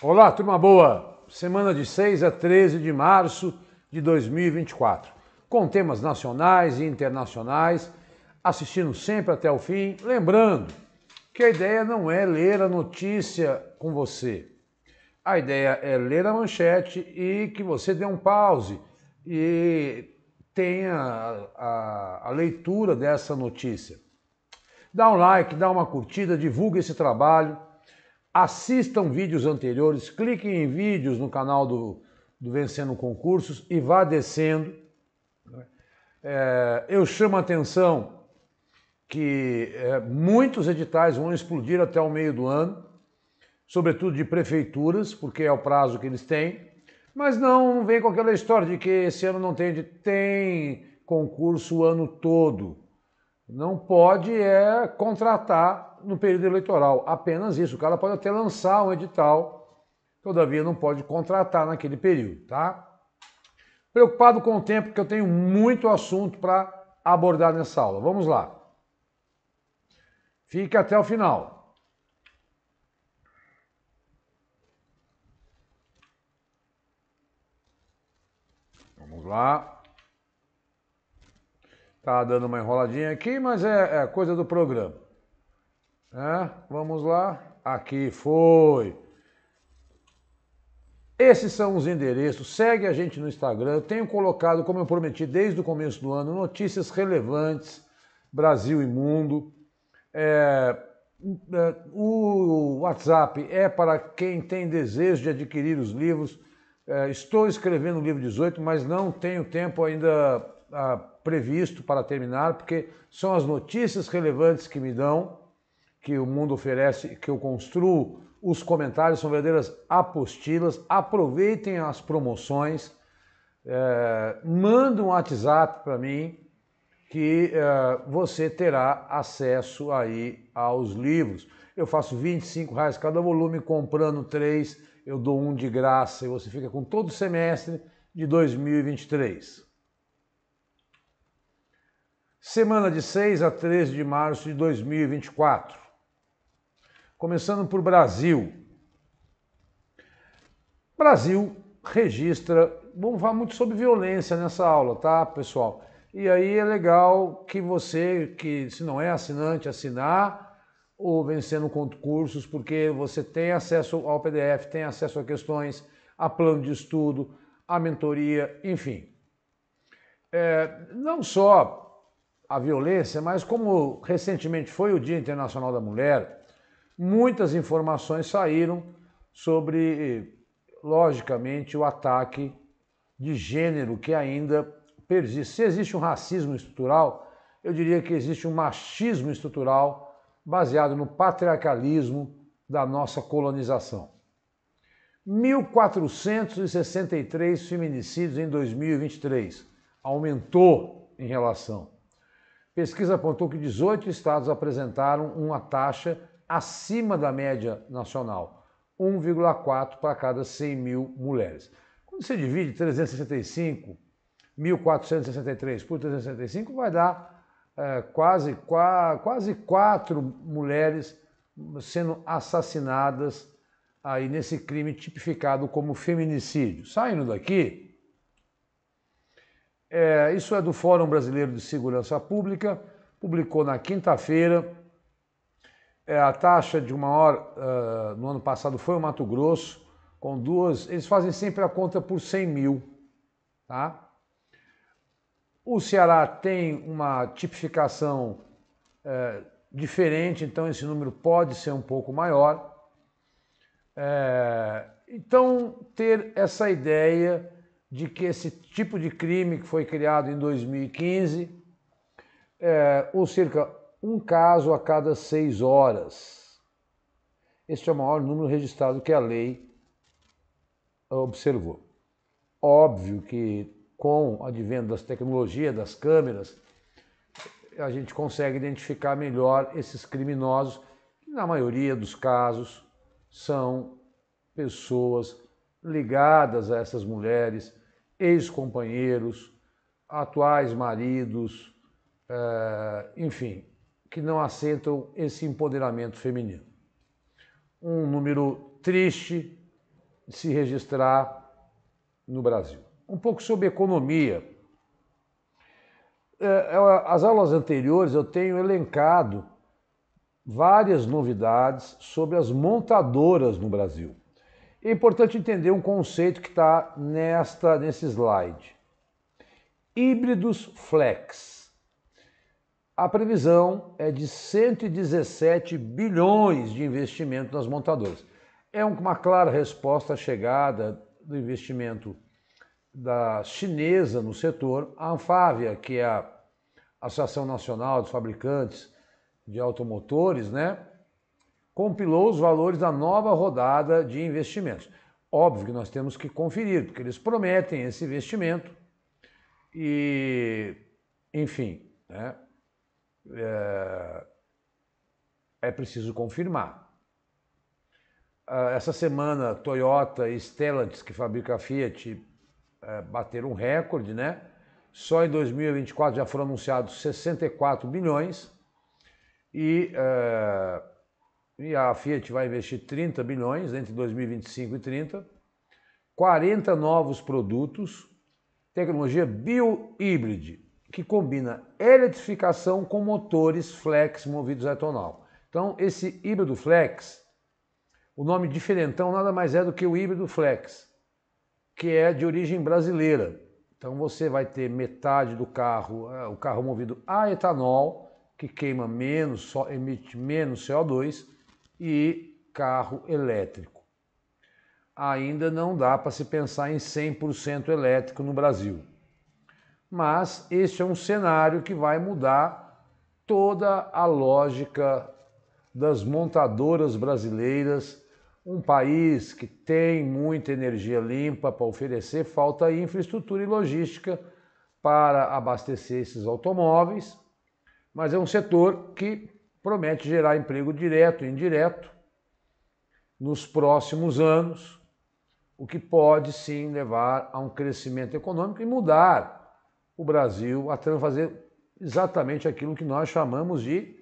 Olá, turma boa! Semana de 6 a 13 de março de 2024, com temas nacionais e internacionais, assistindo sempre até o fim. Lembrando que a ideia não é ler a notícia com você. A ideia é ler a manchete e que você dê um pause e tenha a leitura dessa notícia. Dá um like, dá uma curtida, divulga esse trabalho. Assistam vídeos anteriores, cliquem em vídeos no canal do Vencendo Concursos e vá descendo. Eu chamo a atenção que muitos editais vão explodir até o meio do ano, sobretudo de prefeituras, porque é o prazo que eles têm, mas não vem com aquela história de que esse ano não tem concurso o ano todo. Não pode contratar no período eleitoral, apenas isso. O cara pode até lançar um edital, todavia não pode contratar naquele período, tá? Preocupado com o tempo, porque eu tenho muito assunto para abordar nessa aula. Vamos lá. Fique até o final. Vamos lá. Tá dando uma enroladinha aqui, mas é coisa do programa. Vamos lá. Aqui foi. Esses são os endereços. Segue a gente no Instagram. Eu tenho colocado, como eu prometi desde o começo do ano, notícias relevantes, Brasil e mundo. O WhatsApp é para quem tem desejo de adquirir os livros. Estou escrevendo o livro 18, mas não tenho tempo ainda previsto para terminar, porque são as notícias relevantes que me dão, que o mundo oferece, que eu construo. Os comentários são verdadeiras apostilas. Aproveitem as promoções. Manda um WhatsApp para mim que você terá acesso aí aos livros. Eu faço R$25 cada volume, comprando 3, eu dou um de graça e você fica com todo o semestre de 2023. Semana de 6 a 13 de março de 2024. Começando por Brasil. Brasil registra... Vamos falar muito sobre violência nessa aula, tá, pessoal? E aí é legal que você, que se não é assinante, assinar o Vencendo Concursos, porque você tem acesso ao PDF, tem acesso a questões, a plano de estudo, a mentoria, enfim. Não só a violência, mas como recentemente foi o Dia Internacional da Mulher, muitas informações saíram sobre, logicamente, o ataque de gênero que ainda persiste. Se existe um racismo estrutural, eu diria que existe um machismo estrutural baseado no patriarcalismo da nossa colonização. 1.463 feminicídios em 2023, aumentou em relação. Pesquisa apontou que 18 estados apresentaram uma taxa acima da média nacional, 1,4 para cada 100 mil mulheres. Quando você divide 1.463 por 365, vai dar quase 4 mulheres sendo assassinadas aí nesse crime tipificado como feminicídio. Saindo daqui, isso é do Fórum Brasileiro de Segurança Pública, publicou na quinta-feira. A taxa de maior no ano passado foi o Mato Grosso, com duas. Eles fazem sempre a conta por 100 mil. Tá? O Ceará tem uma tipificação diferente, então esse número pode ser um pouco maior. Então, ter essa ideia de que esse tipo de crime que foi criado em 2015, ou cerca um caso a cada 6 horas. Este é o maior número registrado que a lei observou. Óbvio que com o advento das tecnologias, das câmeras, a gente consegue identificar melhor esses criminosos, que na maioria dos casos são pessoas ligadas a essas mulheres, ex-companheiros, atuais maridos, enfim, que não aceitam esse empoderamento feminino. Um número triste, se registrar no Brasil. Um pouco sobre economia. As aulas anteriores eu tenho elencado várias novidades sobre as montadoras no Brasil. É importante entender um conceito que está nesse slide. Híbridos flex. A previsão é de 117 bilhões de investimento nas montadoras. É uma clara resposta à chegada do investimento da chinesa no setor. A Anfávia, que é a Associação Nacional dos Fabricantes de Automotores, né, compilou os valores da nova rodada de investimentos. Óbvio que nós temos que conferir, porque eles prometem esse investimento e, enfim, né, é preciso confirmar. Essa semana, Toyota e Stellantis, que fabrica a Fiat, bateram um recorde, né? Só em 2024 já foram anunciados 64 bilhões e a Fiat vai investir 30 bilhões entre 2025 e 30, 40 novos produtos, tecnologia bio-híbride, que combina eletrificação com motores flex movidos a etanol. Então, esse híbrido flex, o nome diferentão nada mais é do que o híbrido flex, que é de origem brasileira. Então você vai ter metade do carro, o carro movido a etanol, que queima menos, emite menos CO2, e carro elétrico. Ainda não dá para se pensar em 100% elétrico no Brasil. Mas este é um cenário que vai mudar toda a lógica das montadoras brasileiras. Um país que tem muita energia limpa para oferecer, falta infraestrutura e logística para abastecer esses automóveis, mas é um setor que promete gerar emprego direto e indireto nos próximos anos, o que pode sim levar a um crescimento econômico e mudar o Brasil a fazer exatamente aquilo que nós chamamos de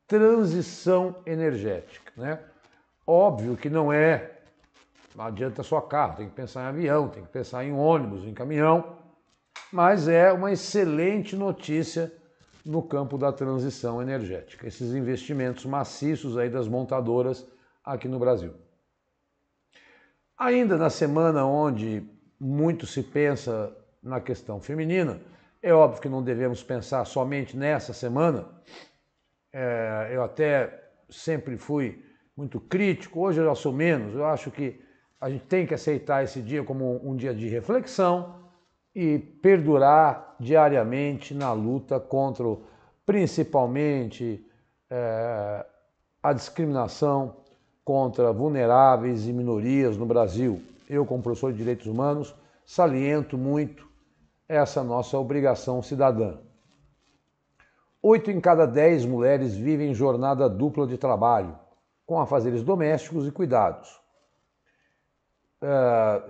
transição energética, né? Óbvio que não adianta só carro, tem que pensar em avião, tem que pensar em ônibus, em caminhão, mas é uma excelente notícia no campo da transição energética, esses investimentos maciços aí das montadoras aqui no Brasil. Ainda na semana onde muito se pensa na questão feminina, é óbvio que não devemos pensar somente nessa semana, eu até sempre fui muito crítico, hoje eu já sou menos, eu acho que a gente tem que aceitar esse dia como um dia de reflexão e perdurar diariamente na luta contra, principalmente, a discriminação contra vulneráveis e minorias no Brasil. Eu, como professor de Direitos Humanos, saliento muito essa nossa obrigação cidadã. 8 em cada 10 mulheres vivem jornada dupla de trabalho, com afazeres domésticos e cuidados.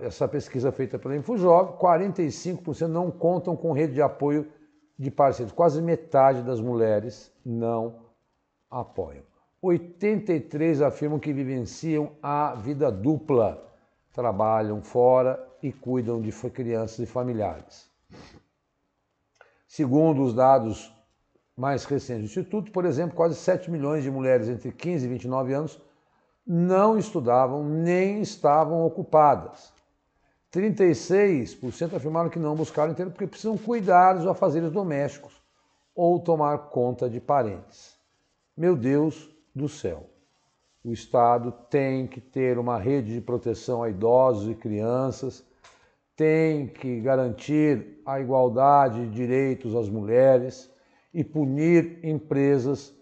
Essa pesquisa feita pela Infojov, 45% não contam com rede de apoio de parceiros. Quase metade das mulheres não apoiam. 83% afirmam que vivenciam a vida dupla, trabalham fora e cuidam de crianças e familiares. Segundo os dados mais recentes do Instituto, por exemplo, quase 7 milhões de mulheres entre 15 e 29 anos não estudavam nem estavam ocupadas. 36% afirmaram que não buscaram emprego porque precisam cuidar dos afazeres domésticos ou tomar conta de parentes. Meu Deus do céu! O Estado tem que ter uma rede de proteção a idosos e crianças, tem que garantir a igualdade de direitos às mulheres e punir empresas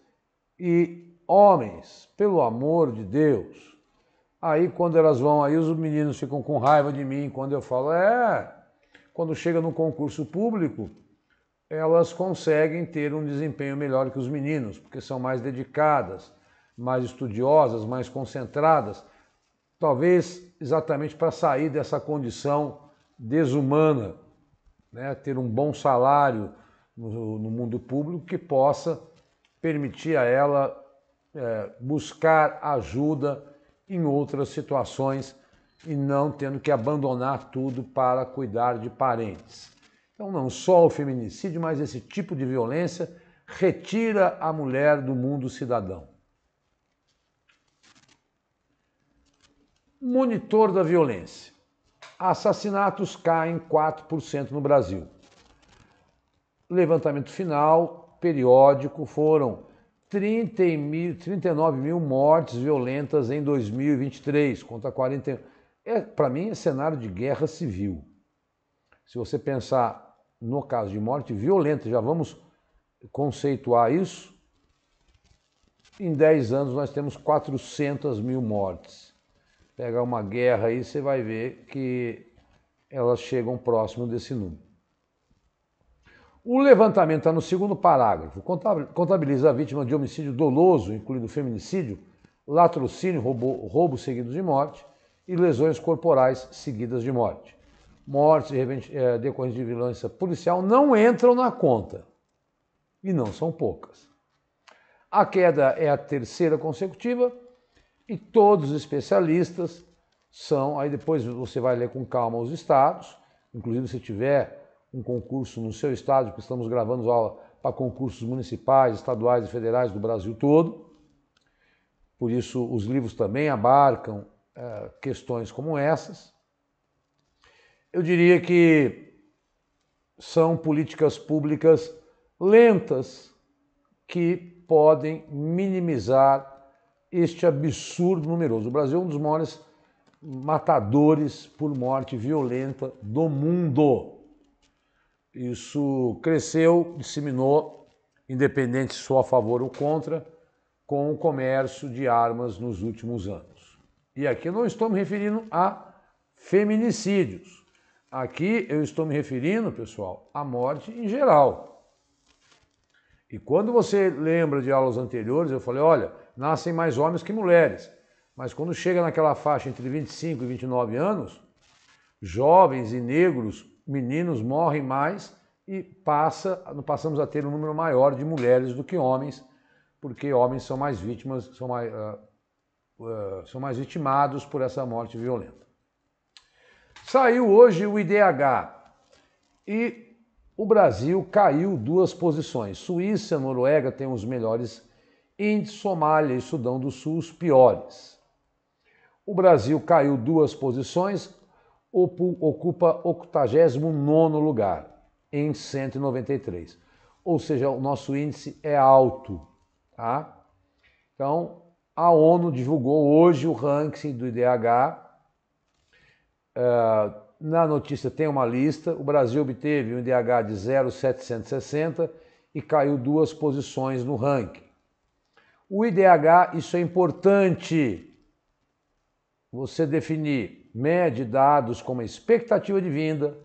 e homens, pelo amor de Deus. Aí quando elas vão, aí os meninos ficam com raiva de mim quando eu falo, quando chega no concurso público, elas conseguem ter um desempenho melhor que os meninos, porque são mais dedicadas, mais estudiosas, mais concentradas, talvez exatamente para sair dessa condição desumana, né? Ter um bom salário no mundo público que possa permitir a ela buscar ajuda em outras situações e não tendo que abandonar tudo para cuidar de parentes. Então, não só o feminicídio, mas esse tipo de violência retira a mulher do mundo cidadão. Monitor da violência. Assassinatos caem 4% no Brasil. Levantamento final, periódico, foram 39 mil mortes violentas em 2023, contra 40. Para mim, é cenário de guerra civil. Se você pensar no caso de morte violenta, já vamos conceituar isso, em 10 anos nós temos 400 mil mortes. Pega uma guerra aí, você vai ver que elas chegam próximo desse número. O levantamento está no segundo parágrafo. Contabiliza a vítima de homicídio doloso, incluindo feminicídio, latrocínio, roubo seguido de morte e lesões corporais seguidas de morte. Mortes decorrentes de violência policial não entram na conta. E não são poucas. A queda é a terceira consecutiva e todos os especialistas são, aí depois você vai ler com calma os estados, inclusive se tiver um concurso no seu estado, porque estamos gravando aula para concursos municipais, estaduais e federais do Brasil todo. Por isso, os livros também abarcam questões como essas. Eu diria que são políticas públicas lentas que podem minimizar este absurdo numeroso. O Brasil é um dos maiores matadores por morte violenta do mundo. Isso cresceu, disseminou, independente se sou a favor ou contra, com o comércio de armas nos últimos anos. E aqui eu não estou me referindo a feminicídios. Aqui eu estou me referindo, pessoal, à morte em geral. E quando você lembra de aulas anteriores, eu falei, olha, nascem mais homens que mulheres. Mas quando chega naquela faixa entre 25 e 29 anos, jovens e negros, meninos morrem mais e passamos a ter um número maior de mulheres do que homens, porque homens são mais vítimas, são mais vitimados por essa morte violenta. Saiu hoje o IDH e o Brasil caiu 2 posições. Suíça e Noruega têm os melhores índices, Somália e Sudão do Sul os piores. O Brasil caiu 2 posições, ocupa 89º lugar, em 193. Ou seja, o nosso índice é alto. Tá? Então, a ONU divulgou hoje o ranking do IDH. Na notícia tem uma lista. O Brasil obteve um IDH de 0,760 e caiu 2 posições no ranking. O IDH, isso é importante. Você definir, mede dados como a expectativa de vida,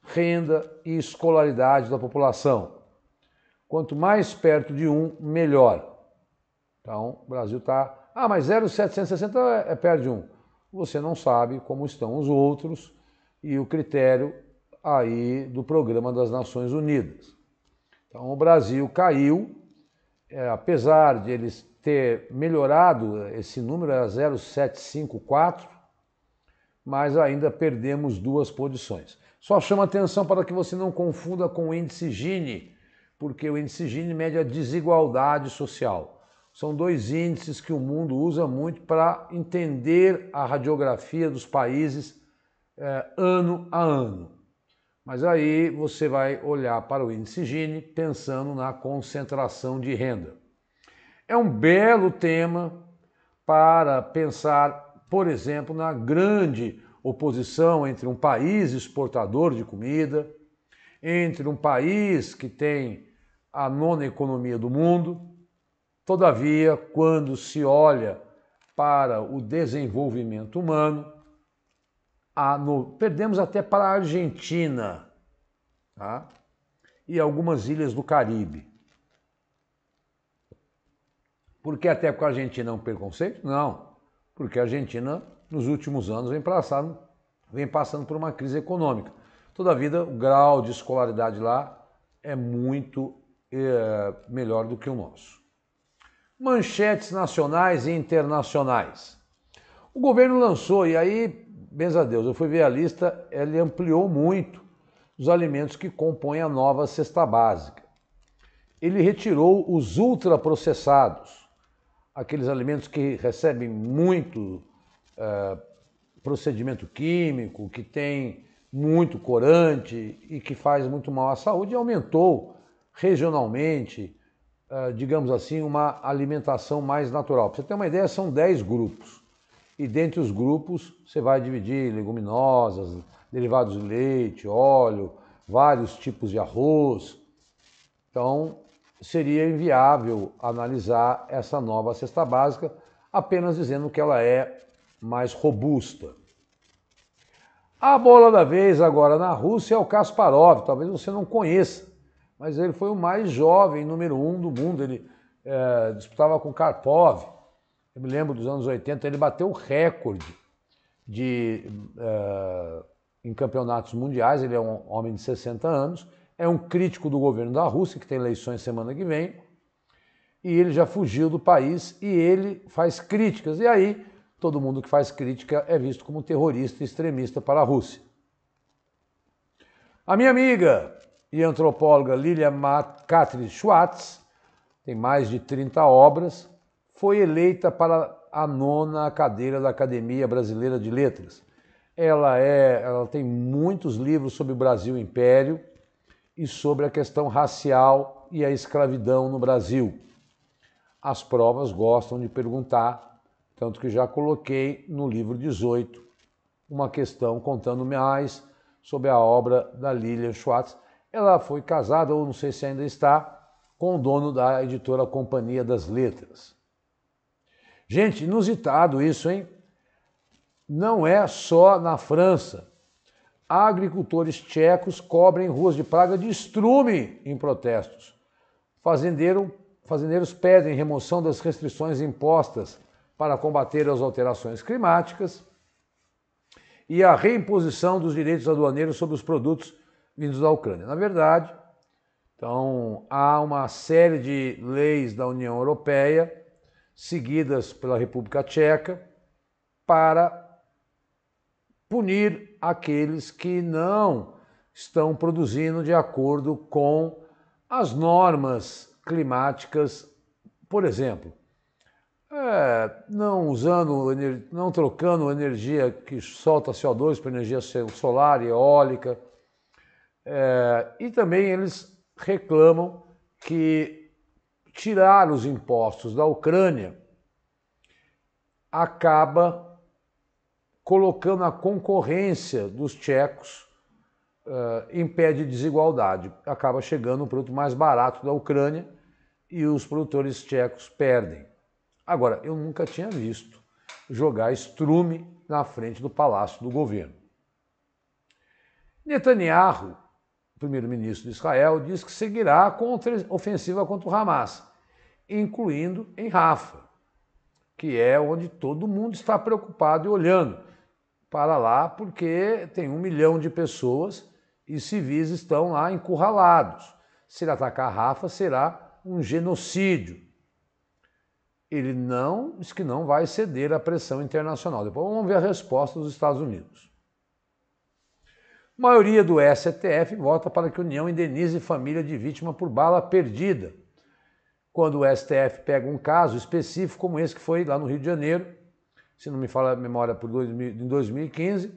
renda e escolaridade da população. Quanto mais perto de 1, melhor. Então, o Brasil está... mas 0,760 é perto de 1. Você não sabe como estão os outros e o critério aí do Programa das Nações Unidas. Então, o Brasil caiu, apesar de eles ter melhorado, esse número era 0,754, mas ainda perdemos 2 posições. Só chama atenção para que você não confunda com o índice Gini, porque o índice Gini mede a desigualdade social. São 2 índices que o mundo usa muito para entender a radiografia dos países ano a ano. Mas aí você vai olhar para o índice Gini pensando na concentração de renda. É um belo tema para pensar, por exemplo, na grande oposição entre um país exportador de comida, entre um país que tem a 9ª economia do mundo. Todavia, quando se olha para o desenvolvimento humano, perdemos até para a Argentina, tá? E algumas ilhas do Caribe. Por que até com a Argentina é um preconceito? Não, porque a Argentina, nos últimos anos, vem passando por uma crise econômica. Todavia, o grau de escolaridade lá é muito melhor do que o nosso. Manchetes nacionais e internacionais. O governo lançou, e aí benza a Deus, eu fui ver a lista, ele ampliou muito os alimentos que compõem a nova cesta básica. Ele retirou os ultraprocessados, aqueles alimentos que recebem muito procedimento químico, que tem muito corante e que faz muito mal à saúde, e aumentou regionalmente, digamos assim, uma alimentação mais natural. Para você ter uma ideia, são 10 grupos. E dentre os grupos, você vai dividir leguminosas, derivados de leite, óleo, vários tipos de arroz. Então, seria inviável analisar essa nova cesta básica apenas dizendo que ela é mais robusta. A bola da vez agora na Rússia é o Kasparov, talvez você não conheça, mas ele foi o mais jovem, número 1 do mundo, ele disputava com Karpov, eu me lembro dos anos 80, ele bateu o recorde em campeonatos mundiais, ele é um homem de 60 anos, é um crítico do governo da Rússia, que tem eleições semana que vem, e ele já fugiu do país e ele faz críticas, e aí todo mundo que faz crítica é visto como terrorista e extremista para a Rússia. A minha amiga e antropóloga Lilia Katri Schwartz, tem mais de 30 obras, foi eleita para a 9ª cadeira da Academia Brasileira de Letras. Ela tem muitos livros sobre o Brasil Império e sobre a questão racial e a escravidão no Brasil. As provas gostam de perguntar, tanto que já coloquei no livro 18 uma questão contando mais sobre a obra da Lilia Schwartz. Ela foi casada, ou não sei se ainda está, com o dono da editora Companhia das Letras. Gente, inusitado isso, hein? Não é só na França. Agricultores tchecos cobrem ruas de praga de estrume em protestos. Fazendeiros pedem remoção das restrições impostas para combater as alterações climáticas e a reimposição dos direitos aduaneiros sobre os produtos vindos da Ucrânia. Na verdade, então, há uma série de leis da União Europeia seguidas pela República Tcheca para punir aqueles que não estão produzindo de acordo com as normas climáticas, por exemplo, não trocando energia que solta CO2 por energia solar e eólica, e também eles reclamam que tirar os impostos da Ucrânia acaba colocando a concorrência dos tchecos em pé de desigualdade. Acaba chegando um produto mais barato da Ucrânia e os produtores tchecos perdem. Agora, eu nunca tinha visto jogar estrume na frente do palácio do governo. Netanyahu, primeiro-ministro de Israel, diz que seguirá a ofensiva contra o Hamas, incluindo em Rafah, que é onde todo mundo está preocupado e olhando para lá, porque tem 1 milhão de pessoas e civis estão lá encurralados. Se ele atacar Rafah, será um genocídio. Ele diz que não vai ceder à pressão internacional. Depois vamos ver a resposta dos Estados Unidos. A maioria do STF vota para que a União indenize família de vítima por bala perdida. Quando o STF pega um caso específico, como esse que foi lá no Rio de Janeiro, se não me falha a memória, em 2015,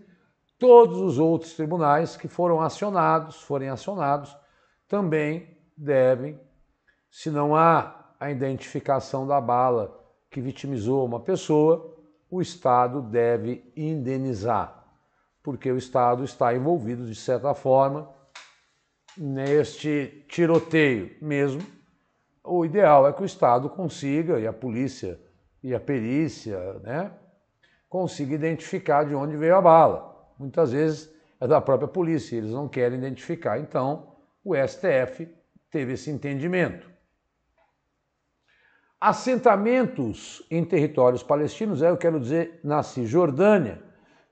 todos os outros tribunais que forem acionados, também devem, se não há a identificação da bala que vitimizou uma pessoa, o Estado deve indenizar, porque o Estado está envolvido, de certa forma, neste tiroteio mesmo. O ideal é que o Estado consiga, e a polícia e a perícia, né, consiga identificar de onde veio a bala. Muitas vezes é da própria polícia, eles não querem identificar. Então, o STF teve esse entendimento. Assentamentos em territórios palestinos, eu quero dizer na Cisjordânia,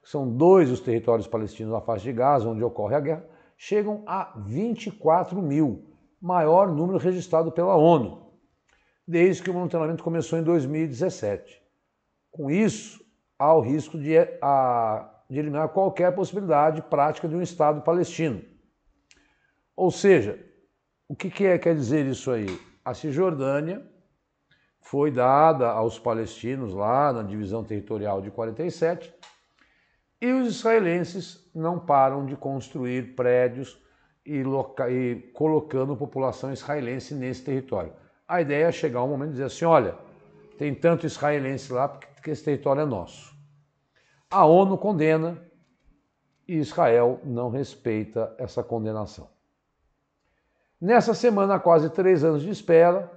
que são 2 os territórios palestinos na faixa de Gaza, onde ocorre a guerra, chegam a 24 mil, maior número registrado pela ONU, desde que o monitoramento começou em 2017. Com isso, há o risco de a de eliminar qualquer possibilidade prática de um Estado palestino. Ou seja, o que quer dizer isso aí? A Cisjordânia foi dada aos palestinos lá na divisão territorial de 47 e os israelenses não param de construir prédios e colocando população israelense nesse território. A ideia é chegar um momento e dizer assim, olha, tem tanto israelense lá porque esse território é nosso. A ONU condena e Israel não respeita essa condenação. Nessa semana, há quase 3 anos de espera,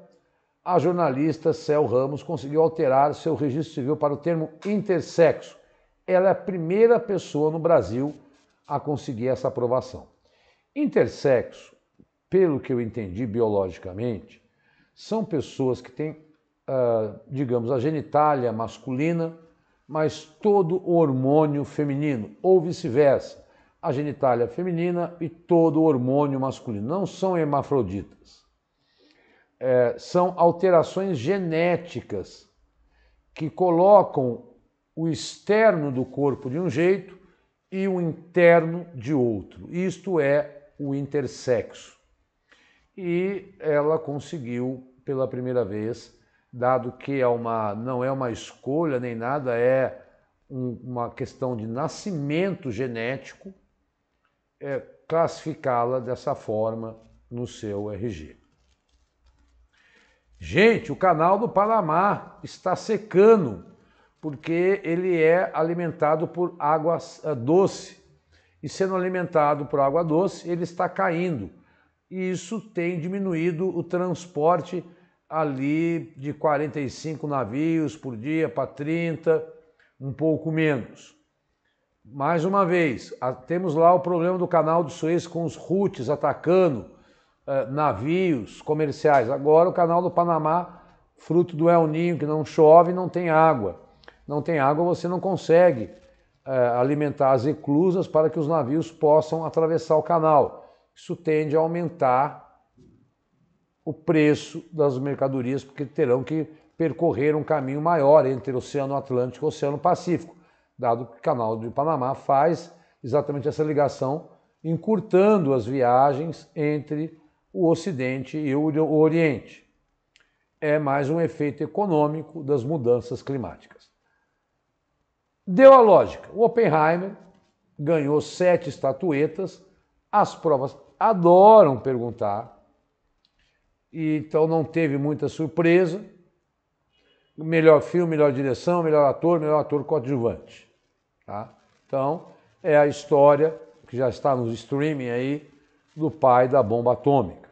a jornalista Cel Ramos conseguiu alterar seu registro civil para o termo intersexo. Ela é a primeira pessoa no Brasil a conseguir essa aprovação. Intersexo, pelo que eu entendi biologicamente, são pessoas que têm, digamos, a genitália masculina, mas todo o hormônio feminino, ou vice-versa, a genitália feminina e todo o hormônio masculino. Não são hermafroditas. São alterações genéticas que colocam o externo do corpo de um jeito e o interno de outro. Isto é o intersexo. E ela conseguiu, pela primeira vez, dado que não é uma escolha nem nada, é uma questão de nascimento genético, classificá-la dessa forma no seu RG. Gente, o canal do Panamá está secando, porque ele é alimentado por água doce. E sendo alimentado por água doce, ele está caindo. E isso tem diminuído o transporte ali de 45 navios por dia para 30, um pouco menos. Mais uma vez, temos lá o problema do canal de Suez com os Houthis atacando navios comerciais. Agora o canal do Panamá, fruto do El Niño, que não chove, não tem água. Não tem água, você não consegue alimentar as eclusas para que os navios possam atravessar o canal. Isso tende a aumentar o preço das mercadorias, porque terão que percorrer um caminho maior entre o Oceano Atlântico e o Oceano Pacífico, dado que o canal do Panamá faz exatamente essa ligação, encurtando as viagens entre o Ocidente e o Oriente. É mais um efeito econômico das mudanças climáticas. Deu a lógica. O Oppenheimer ganhou 7 estatuetas, as provas adoram perguntar, e então não teve muita surpresa. Melhor filme, melhor direção, melhor ator coadjuvante. Tá? Então, é a história que já está nos streaming aí do pai da bomba atômica,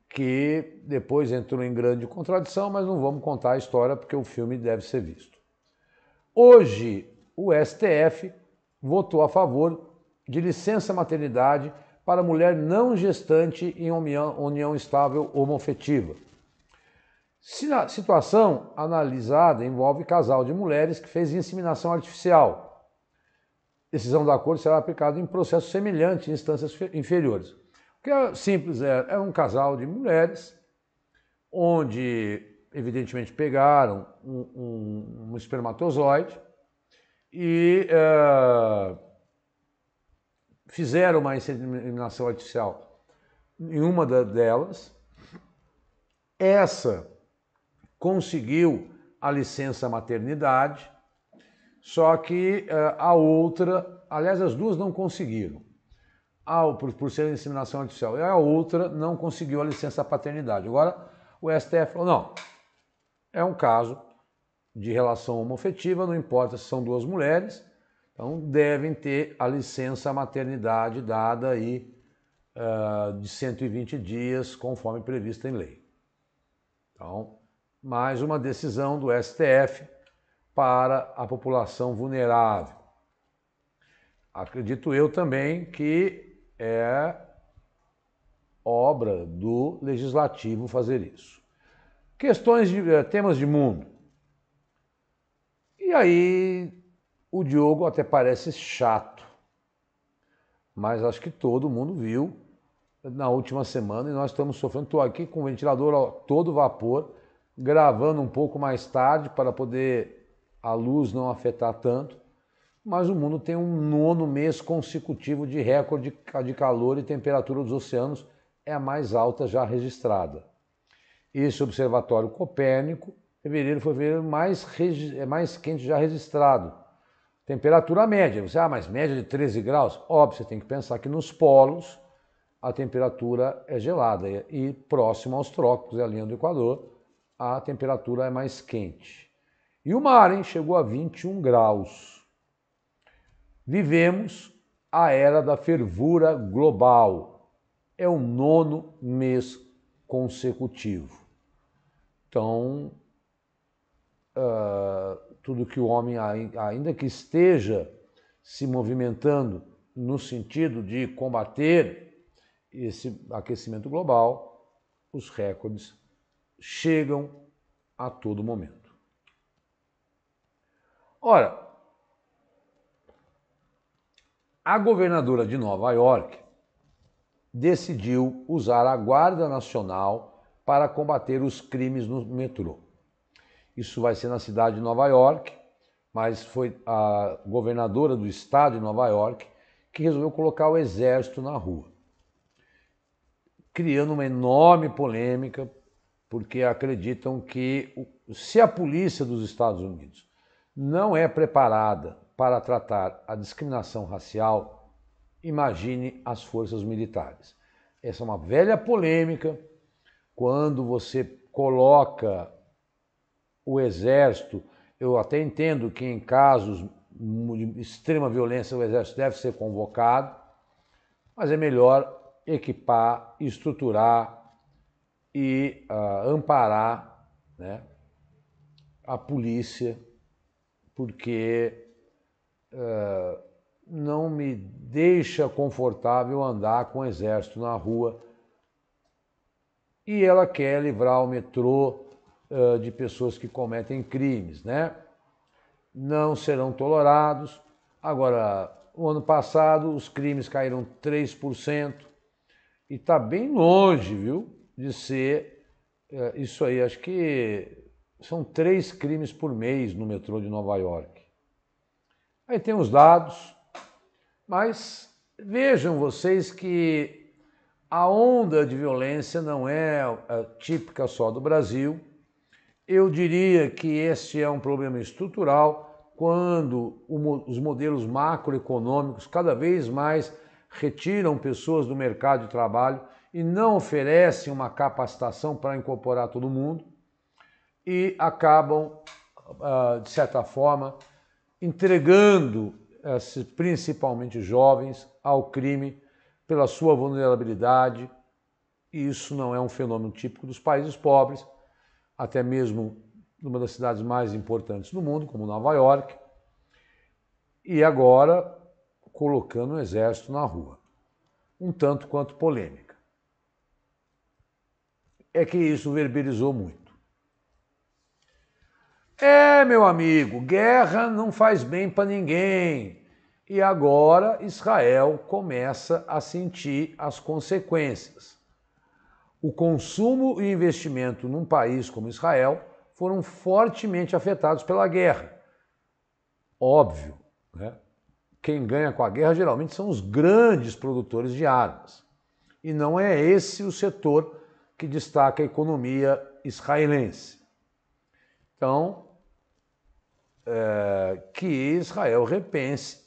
que depois entrou em grande contradição, mas não vamos contar a história porque o filme deve ser visto. Hoje, o STF votou a favor de licença maternidade para mulher não gestante em união estável homoafetiva. A situação analisada envolve casal de mulheres que fez inseminação artificial. Decisão da Corte será aplicada em processo semelhante em instâncias inferiores. O que é simples, é um casal de mulheres onde, evidentemente, pegaram um espermatozoide e fizeram uma inseminação artificial em uma delas. Essa conseguiu a licença maternidade, só que a outra, aliás, as duas não conseguiram, por ser inseminação artificial, e a outra não conseguiu a licença paternidade. Agora, o STF falou, não, é um caso de relação homoafetiva, não importa se são duas mulheres, então devem ter a licença maternidade dada aí de 120 dias, conforme prevista em lei. Então, mais uma decisão do STF para a população vulnerável. Acredito eu também que é obra do legislativo fazer isso. Temas de mundo. E aí, o Diogo até parece chato, mas acho que todo mundo viu na última semana e nós estamos sofrendo. Estou aqui com o ventilador a todo vapor, gravando um pouco mais tarde para poder a luz não afetar tanto, mas o mundo tem um 9º mês consecutivo de recorde de calor e temperatura dos oceanos é a mais alta já registrada. Esse observatório Copérnico, fevereiro foi o fevereiro mais quente já registrado. Temperatura média, mas média de 13 graus? Óbvio, você tem que pensar que nos polos a temperatura é gelada e próximo aos trópicos, a linha do Equador, a temperatura é mais quente. E o mar, chegou a 21 graus. Vivemos a era da fervura global. É o 9º mês consecutivo. Então, tudo que o homem, ainda que esteja se movimentando no sentido de combater esse aquecimento global, os recordes chegam a todo momento. Ora, a governadora de Nova York decidiu usar a Guarda Nacional para combater os crimes no metrô. Isso vai ser na cidade de Nova York, mas foi a governadora do estado de Nova York que resolveu colocar o exército na rua, criando uma enorme polêmica, porque acreditam que se a polícia dos Estados Unidos não é preparada para tratar a discriminação racial, imagine as forças militares. Essa é uma velha polêmica. Quando você coloca o exército, eu até entendo que em casos de extrema violência o exército deve ser convocado, mas é melhor equipar, estruturar e amparar, né, a polícia, porque não me deixa confortável andar com o exército na rua. E ela quer livrar o metrô de pessoas que cometem crimes, né? Não serão tolerados. Agora, o ano passado os crimes caíram 3% e está bem longe, viu, de ser isso aí. Acho que são 3 crimes por mês no metrô de Nova York. Aí tem os dados, mas vejam vocês que a onda de violência não é típica só do Brasil. Eu diria que esse é um problema estrutural quando os modelos macroeconômicos cada vez mais retiram pessoas do mercado de trabalho e não oferecem uma capacitação para incorporar todo mundo e acabam, de certa forma, entregando principalmente jovens ao crime pela sua vulnerabilidade. E isso não é um fenômeno típico dos países pobres, até mesmo numa das cidades mais importantes do mundo, como Nova York, e agora colocando o exército na rua. Um tanto quanto polêmica. É que isso verberizou muito. Meu amigo, guerra não faz bem para ninguém. E agora Israel começa a sentir as consequências. O consumo e investimento num país como Israel foram fortemente afetados pela guerra. Óbvio, né? Quem ganha com a guerra geralmente são os grandes produtores de armas. E não é esse o setor que destaca a economia israelense. Então, que Israel repense,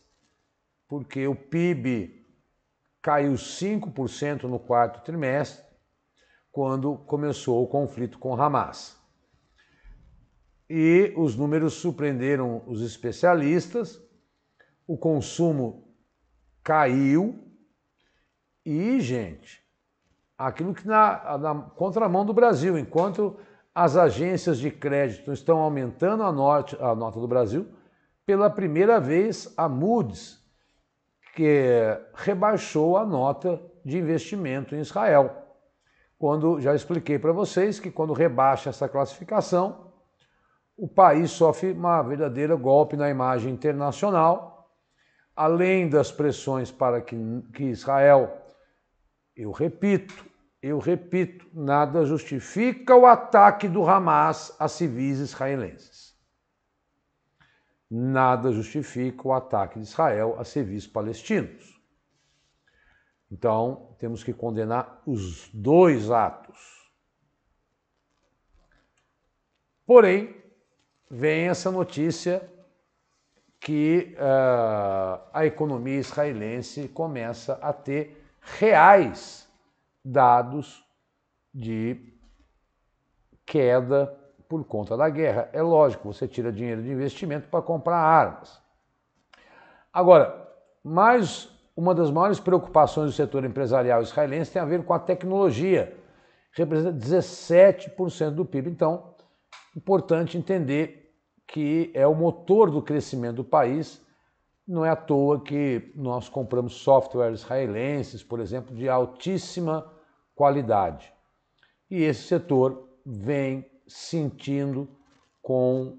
porque o PIB caiu 5% no 4º trimestre, quando começou o conflito com Hamas. E os números surpreenderam os especialistas, o consumo caiu e, gente, aquilo que na contramão do Brasil, enquanto as agências de crédito estão aumentando a nota do Brasil, pela primeira vez a Moody's, que rebaixou a nota de investimento em Israel. Quando já expliquei para vocês que quando rebaixa essa classificação, o país sofre uma verdadeira golpe na imagem internacional, além das pressões para que Israel, eu repito, nada justifica o ataque do Hamas a civis israelenses. nada justifica o ataque de Israel a civis palestinos. Então, temos que condenar os dois atos. Porém, vem essa notícia que a economia israelense começa a ter reais dados de queda por conta da guerra. É lógico, você tira dinheiro de investimento para comprar armas. Agora, uma das maiores preocupações do setor empresarial israelense tem a ver com a tecnologia. Representa 17% do PIB. Então, importante entender que é o motor do crescimento do país. Não é à toa que nós compramos softwares israelenses, por exemplo, de altíssima qualidade. E esse setor vem sentindo com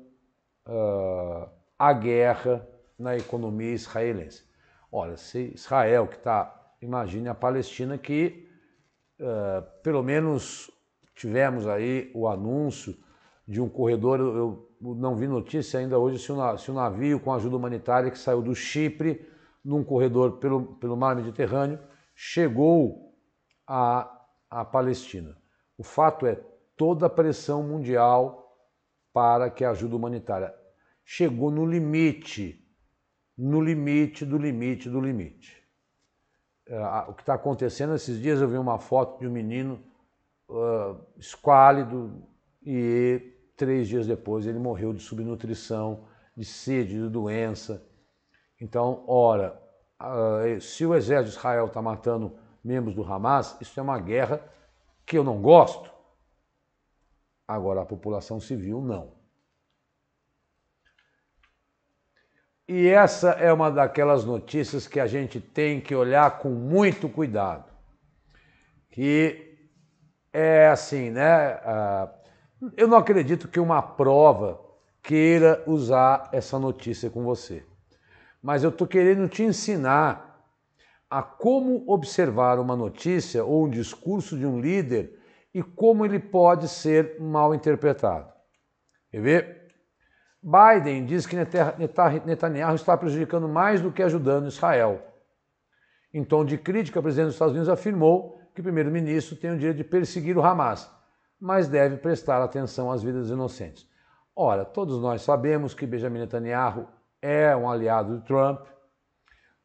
a guerra na economia israelense. Olha, se Israel, que está, imagine a Palestina, que pelo menos tivemos aí o anúncio de um corredor, eu não vi notícia ainda hoje se o navio com ajuda humanitária que saiu do Chipre, num corredor pelo mar Mediterrâneo, chegou à Palestina. O fato é, toda a pressão mundial para que a ajuda humanitária chegou no limite do limite. O que está acontecendo esses dias, eu vi uma foto de um menino esquálido e 3 dias depois ele morreu de subnutrição, de sede, de doença. Então, ora, se o exército de Israel está matando membros do Hamas, isso é uma guerra que eu não gosto. Agora, a população civil, não. E essa é uma daquelas notícias que a gente tem que olhar com muito cuidado. Que é assim, né? Eu não acredito que uma prova queira usar essa notícia com você. Mas eu estou querendo te ensinar a como observar uma notícia ou um discurso de um líder e como ele pode ser mal interpretado. Quer ver? Biden diz que Netanyahu está prejudicando mais do que ajudando Israel. Em tom de crítica, o presidente dos Estados Unidos afirmou que o primeiro-ministro tem o direito de perseguir o Hamas, mas deve prestar atenção às vidas inocentes. Ora, todos nós sabemos que Benjamin Netanyahu é um aliado de Trump.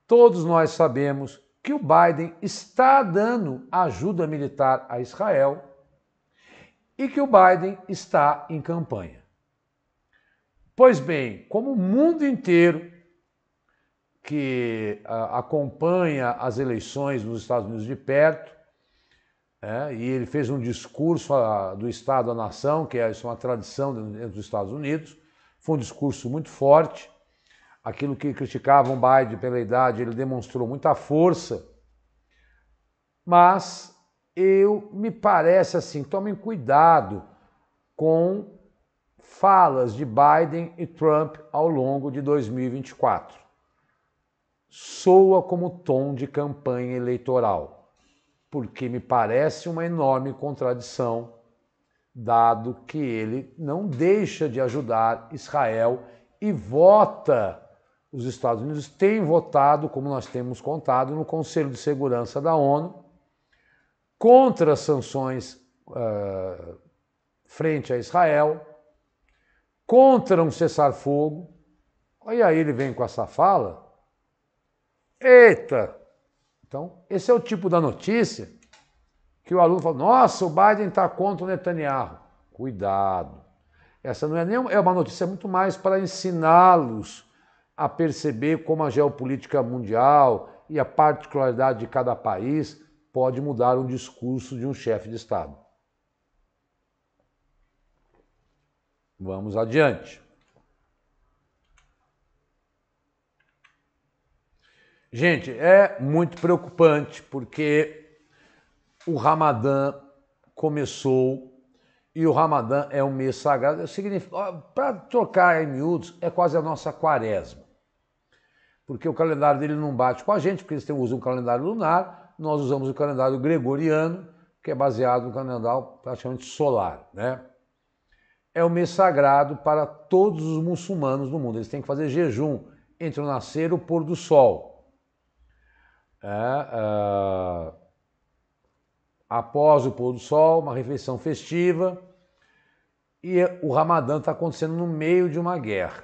Todos nós sabemos que o Biden está dando ajuda militar a Israel e que o Biden está em campanha. Pois bem, como o mundo inteiro que acompanha as eleições nos Estados Unidos de perto, e ele fez um discurso do Estado à Nação, que é uma tradição dentro dos Estados Unidos, foi um discurso muito forte. Aquilo que criticavam Biden pela idade, ele demonstrou muita força, mas me parece assim, tomem cuidado com falas de Biden e Trump ao longo de 2024. Soa como tom de campanha eleitoral, porque me parece uma enorme contradição, dado que ele não deixa de ajudar Israel e vota. Os Estados Unidos têm votado, como nós temos contado, no Conselho de Segurança da ONU, contra as sanções frente a Israel, contra um cessar-fogo. E aí ele vem com essa fala. Eita! Então, esse é o tipo da notícia que o aluno fala, nossa, o Biden está contra o Netanyahu. Cuidado. Essa não é uma notícia muito mais para ensiná-los a perceber como a geopolítica mundial e a particularidade de cada país pode mudar o discurso de um chefe de Estado. Vamos adiante. Gente, é muito preocupante porque o Ramadã começou e o Ramadã é um mês sagrado. Para trocar em miúdos, é quase a nossa quaresma. Porque o calendário dele não bate com a gente, porque eles usam um calendário lunar, nós usamos o calendário gregoriano, que é baseado no calendário praticamente solar, né? é o mês sagrado para todos os muçulmanos do mundo. Eles têm que fazer jejum entre o nascer e o pôr do sol. Após o pôr do sol, uma refeição festiva, e o Ramadã está acontecendo no meio de uma guerra.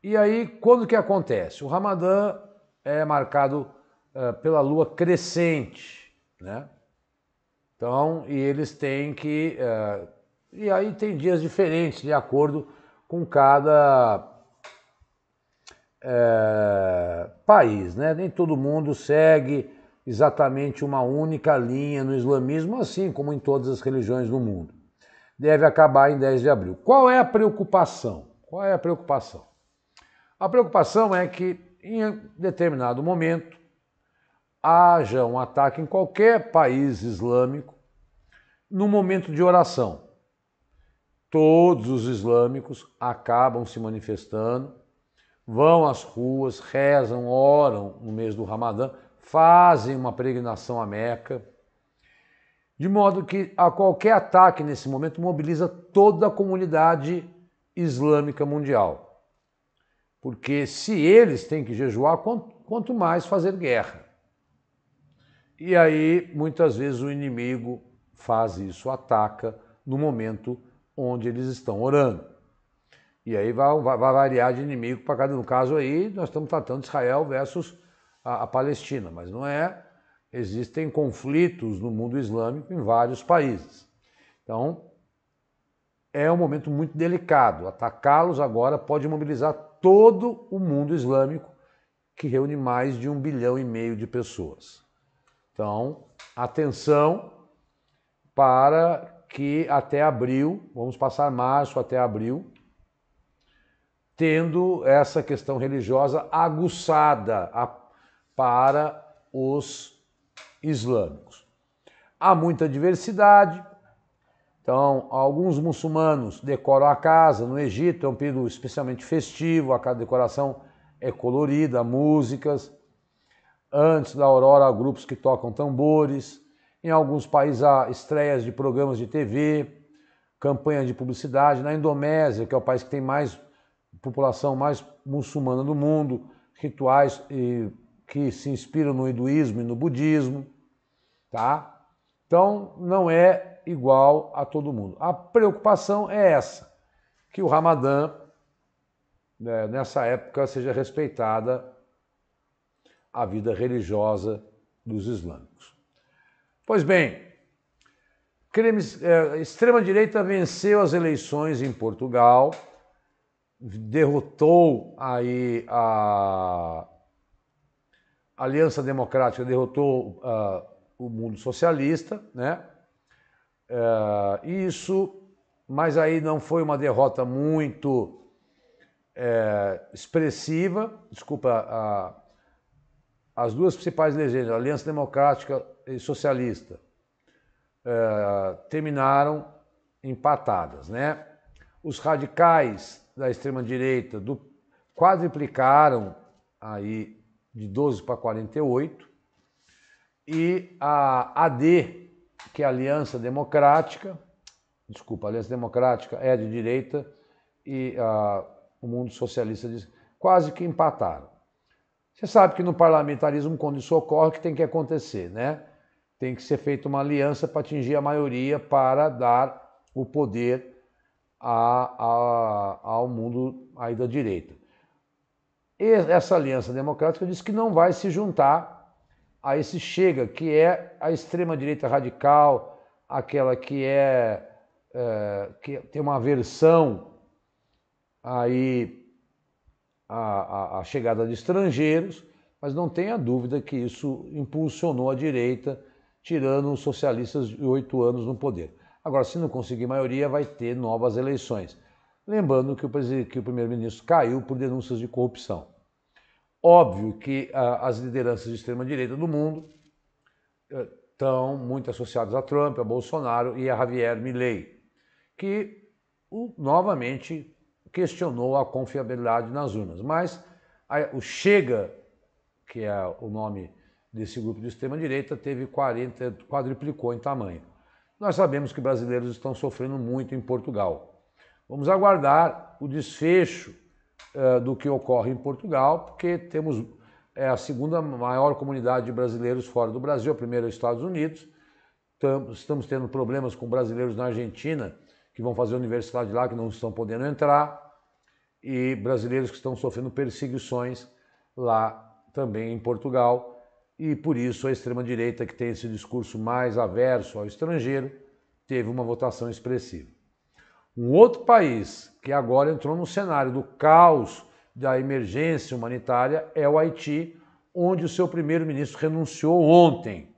E aí, quando que acontece? O Ramadã é marcado pela lua crescente, né? Então, e eles têm que... e aí tem dias diferentes, de acordo com cada país, né? Nem todo mundo segue exatamente uma única linha no islamismo, assim como em todas as religiões do mundo. Deve acabar em 10 de abril. Qual é a preocupação? Qual é a preocupação? A preocupação é que, em determinado momento, haja um ataque em qualquer país islâmico no momento de oração. Todos os islâmicos acabam se manifestando, vão às ruas, rezam, oram no mês do Ramadã, fazem uma peregrinação a Meca, de modo que a qualquer ataque nesse momento mobiliza toda a comunidade islâmica mundial. Porque se eles têm que jejuar, quanto mais fazer guerra. E aí, muitas vezes, o inimigo faz isso, ataca no momento onde eles estão orando. E aí vai variar de inimigo para cada... No caso aí, nós estamos tratando de Israel versus a Palestina, mas não é... Existem conflitos no mundo islâmico em vários países. Então, é um momento muito delicado. Atacá-los agora pode mobilizar todo o mundo islâmico, que reúne mais de 1,5 bilhão de pessoas. Então, atenção para que até abril, vamos passar março até abril, tendo essa questão religiosa aguçada para os islâmicos. Há muita diversidade, então alguns muçulmanos decoram a casa. No Egito é um período especialmente festivo, a decoração é colorida, músicas. Antes da aurora há grupos que tocam tambores. Em alguns países há estreias de programas de TV, campanhas de publicidade. Na Indonésia, que é o país que tem mais população mais muçulmana do mundo, rituais que se inspiram no hinduísmo e no budismo, tá? Então não é igual a todo mundo. A preocupação é essa, que o Ramadã, nessa época, seja respeitada a vida religiosa dos islâmicos. Pois bem, a extrema-direita venceu as eleições em Portugal, derrotou aí a Aliança Democrática, derrotou o mundo socialista, né? Mas aí não foi uma derrota muito expressiva. Desculpa, as duas principais legendas, Aliança Democrática e Socialista, terminaram empatadas, né? Os radicais da extrema-direita quadriplicaram aí de 12 para 48, e a AD, que é a Aliança Democrática, a Aliança Democrática é de direita e o mundo socialista quase que empataram. Você sabe que no parlamentarismo, quando isso ocorre, o que tem que acontecer, né? Tem que ser feita uma aliança para atingir a maioria para dar o poder ao mundo aí da direita. E essa aliança democrática diz que não vai se juntar a esse Chega, que é a extrema-direita radical, aquela que tem uma aversão aí a chegada de estrangeiros, mas não tenha dúvida que isso impulsionou a direita, tirando os socialistas de 8 anos no poder. Agora, se não conseguir maioria, vai ter novas eleições. Lembrando que o primeiro-ministro caiu por denúncias de corrupção. Óbvio que as lideranças de extrema-direita do mundo estão muito associadas a Trump, a Bolsonaro e a Javier Milei, que novamente questionou a confiabilidade nas urnas. Mas o Chega, que é o nome desse grupo de extrema-direita, quadriplicou em tamanho. nós sabemos que brasileiros estão sofrendo muito em Portugal. Vamos aguardar o desfecho do que ocorre em Portugal, porque temos a segunda maior comunidade de brasileiros fora do Brasil, a primeira é os Estados Unidos. Estamos tendo problemas com brasileiros na Argentina, que vão fazer universidade lá, que não estão podendo entrar, e brasileiros que estão sofrendo perseguições lá também em Portugal, e por isso a extrema-direita, que tem esse discurso mais averso ao estrangeiro, teve uma votação expressiva. Um outro país que agora entrou no cenário do caos da emergência humanitária é o Haiti, onde o seu primeiro-ministro renunciou ontem.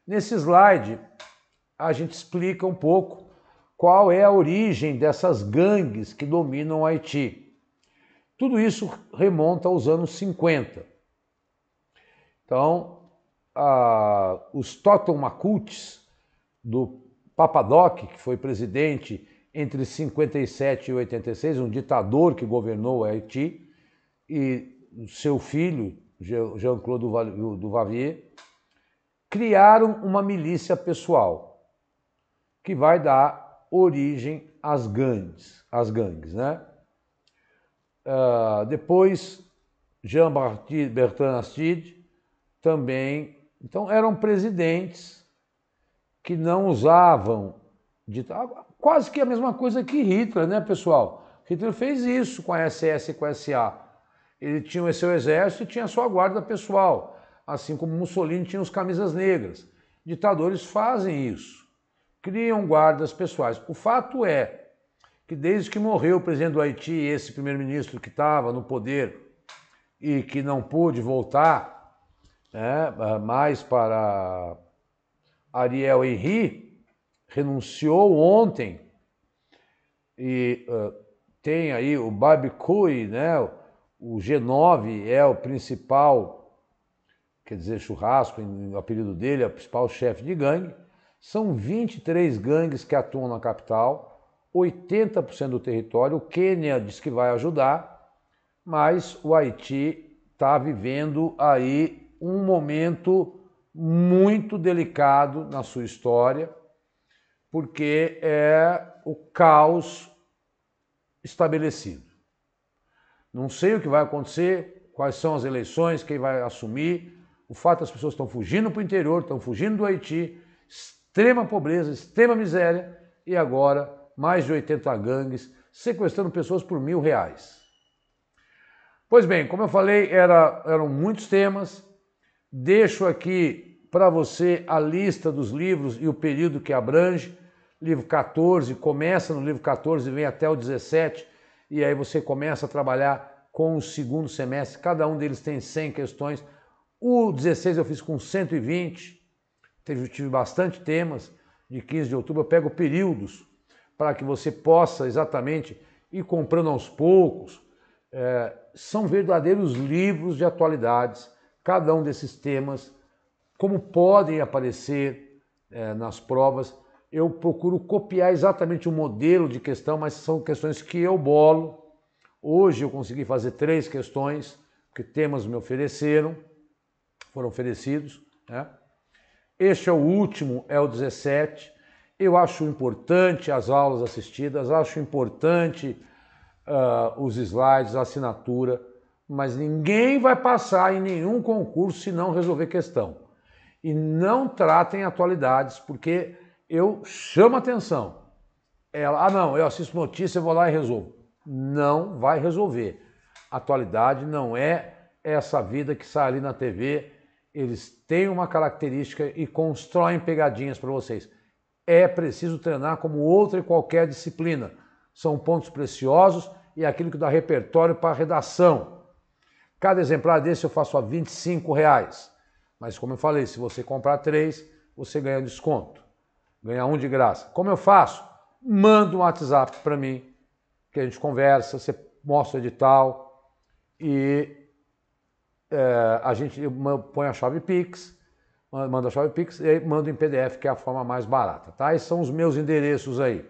Nesse slide, a gente explica um pouco qual é a origem dessas gangues que dominam o Haiti. Tudo isso remonta aos anos 50. Então, os Totomacuts do Papadoc, que foi presidente entre 57 e 86, um ditador que governou o Haiti, e seu filho, Jean-Claude Duvalier, criaram uma milícia pessoal, que vai dar origem às gangues, né? Depois, Jean-Bertrand Aristide também. Então, eram presidentes que não usavam quase que a mesma coisa que Hitler, né, pessoal? Hitler fez isso com a SS e com a SA. Ele tinha o seu exército e tinha a sua guarda pessoal, assim como Mussolini tinha os camisas negras. Ditadores fazem isso, criam guardas pessoais. O fato é que desde que morreu o presidente do Haiti, esse primeiro-ministro que estava no poder e que não pôde voltar, mais para Ariel Henry, renunciou ontem, e tem aí o barbecue, né? O G9 é o principal, quer dizer, churrasco, o apelido dele, é o principal chefe de gangue. São 23 gangues que atuam na capital, 80% do território. O Quênia diz que vai ajudar, mas o Haiti está vivendo aí um momento muito delicado na sua história, porque é o caos estabelecido. Não sei o que vai acontecer, quais são as eleições, quem vai assumir. O fato é que as pessoas estão fugindo para o interior, estão fugindo do Haiti, extrema pobreza, extrema miséria, e agora mais de 80 gangues sequestrando pessoas por R$1.000. Pois bem, como eu falei, eram muitos temas. Deixo aqui para você a lista dos livros e o período que abrange. Livro 14, começa no livro 14 e vem até o 17, e aí você começa a trabalhar com o segundo semestre. Cada um deles tem 100 questões. O 16 eu fiz com 120, tive bastante temas. De 15 de outubro eu pego períodos para que você possa exatamente ir comprando aos poucos. São verdadeiros livros de atualidades, cada um desses temas, como podem aparecer nas provas. Eu procuro copiar exatamente o modelo de questão, mas são questões que eu bolo. Hoje eu consegui fazer 3 questões, que temas me foram oferecidos, né? Este é o último, é o 17. Eu acho importante as aulas assistidas, acho importante os slides, a assinatura, mas ninguém vai passar em nenhum concurso se não resolver questão. E não tratem atualidades, porque eu chamo a atenção. Não, eu assisto notícia, eu vou lá e resolvo. Não vai resolver. Atualidade não é essa vida que sai ali na TV. Eles têm uma característica e constroem pegadinhas para vocês. É preciso treinar como outra e qualquer disciplina. São pontos preciosos e aquilo que dá repertório para a redação. Cada exemplar desse eu faço a R$25. Mas como eu falei, se você comprar 3, você ganha desconto. Ganha 1 de graça. Como eu faço? Manda um WhatsApp para mim, que a gente conversa, você mostra o edital e a gente põe a chave Pix, manda a chave Pix e manda em PDF, que é a forma mais barata, tá? Esses são os meus endereços aí.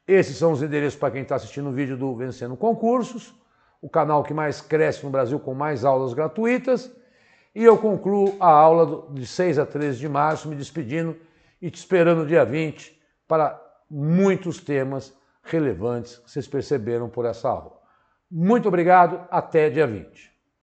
Esses são os endereços para quem está assistindo o vídeo do Vencendo Concursos, o canal que mais cresce no Brasil com mais aulas gratuitas. E eu concluo a aula de 6 a 13 de março me despedindo e te esperando no dia 20 para muitos temas relevantes que vocês perceberam por essa aula. Muito obrigado, até dia 20.